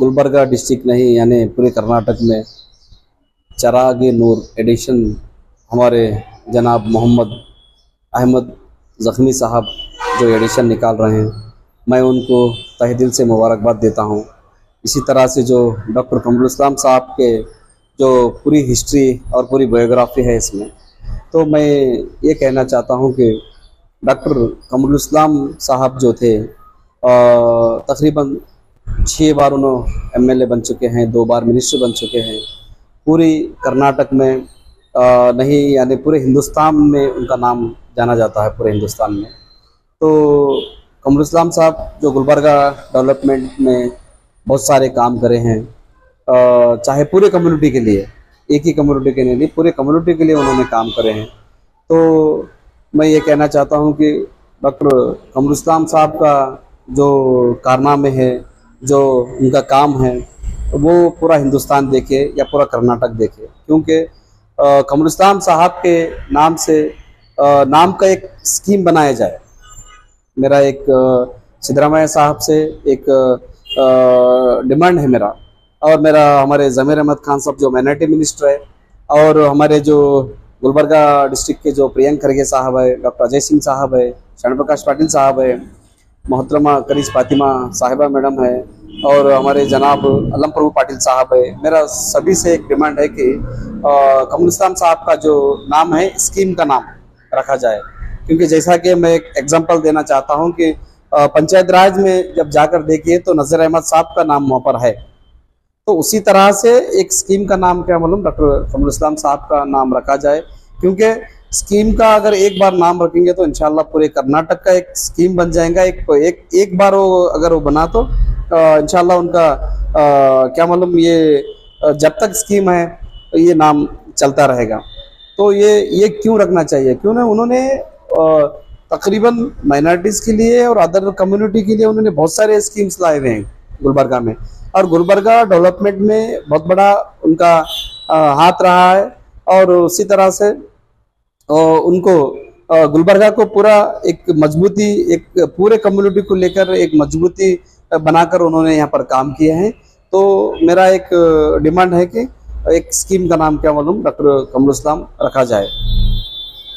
Gulbarga district नहीं यानी पूरे कर्नाटक में चिरागे नूर एडिशन हमारे जनाब मोहम्मद अहमद ज़ख्मी साहब जो एडिशन निकाल रहे हैं, मैं उनको तहे दिल से मुबारकबाद देता हूं। इसी तरह से जो डॉक्टर कमरुल इस्लाम साहब के जो पूरी हिस्ट्री और पूरी बायोग्राफी है इसमें, तो मैं ये कहना चाहता हूं कि डॉक्टर कमरुल इस्लाम साहब जो थे तकरीबन 6 बार उन्होंने MLA बन चुके हैं, 2 बार मिनिस्टर बन चुके हैं। पूरी कर्नाटक में नहीं यानी पूरे हिंदुस्तान में उनका नाम जाना जाता है, पूरे हिंदुस्तान में। तो कमरुल इस्लाम साहब जो गुलबर्गा डेवलपमेंट में बहुत सारे काम करे हैं, चाहे पूरे कम्युनिटी के लिए, एक ही कम्युनिटी के लिए, पूरे कम्युनिटी के लिए उन्होंने काम करे हैं। तो मैं ये कहना चाहता हूँ कि डॉक्टर कमरुल इस्लाम साहब का जो कारनामे है, जो उनका काम है, वो पूरा हिंदुस्तान देखे या पूरा कर्नाटक देखे, क्योंकि कमरुल इस्लाम साहब के नाम से नाम का एक स्कीम बनाया जाए। मेरा एक सिद्धरामैया साहब से एक डिमांड है मेरा, और मेरा हमारे ज़मीर अहमद खान साहब जो माइनॉरिटी मिनिस्टर है, और हमारे जो गुलबर्गा डिस्ट्रिक्ट के जो प्रियंक खरगे साहब है, डॉक्टर अजय सिंह साहब है, शरण प्रकाश पाटिल साहब है, मोहतरमा करीज फातिमा साहिबा मैडम है, और हमारे जनाब अलम प्रभु पाटिल साहब है। मेरा सभी से एक डिमांड है कि कमरुल इस्लाम साहब का जो नाम है स्कीम का नाम रखा जाए, क्योंकि जैसा कि मैं एक एग्जांपल देना चाहता हूं कि पंचायत राज में जब जाकर देखिए तो नज़ीर अहमद साहब का नाम वहाँ पर है। तो उसी तरह से एक स्कीम का नाम क्या मालूम डॉक्टर कमरुल इस्लाम साहब का नाम रखा जाए, क्योंकि स्कीम का अगर एक बार नाम रखेंगे तो इंशाल्लाह पूरे कर्नाटक का एक स्कीम बन जाएगा। एक बार वो अगर वो बना तो इंशाल्लाह उनका क्या मालूम ये जब तक स्कीम है ये नाम चलता रहेगा। तो ये क्यों रखना चाहिए, क्यों ना उन्होंने तकरीबन माइनॉरिटीज़ के लिए और अदर कम्युनिटी के लिए उन्होंने बहुत सारे स्कीम्स लाए हुए हैं गुलबर्गा में, और गुलबर्गा डेवलपमेंट में बहुत बड़ा उनका हाथ रहा है। और उसी तरह से उनको गुलबर्गा को पूरा एक मजबूती, एक पूरे कम्युनिटी को लेकर एक मजबूती बनाकर उन्होंने यहाँ पर काम किए हैं। तो मेरा एक डिमांड है कि एक स्कीम का नाम क्या मालूम डॉक्टर कमरुल इस्लाम रखा जाए।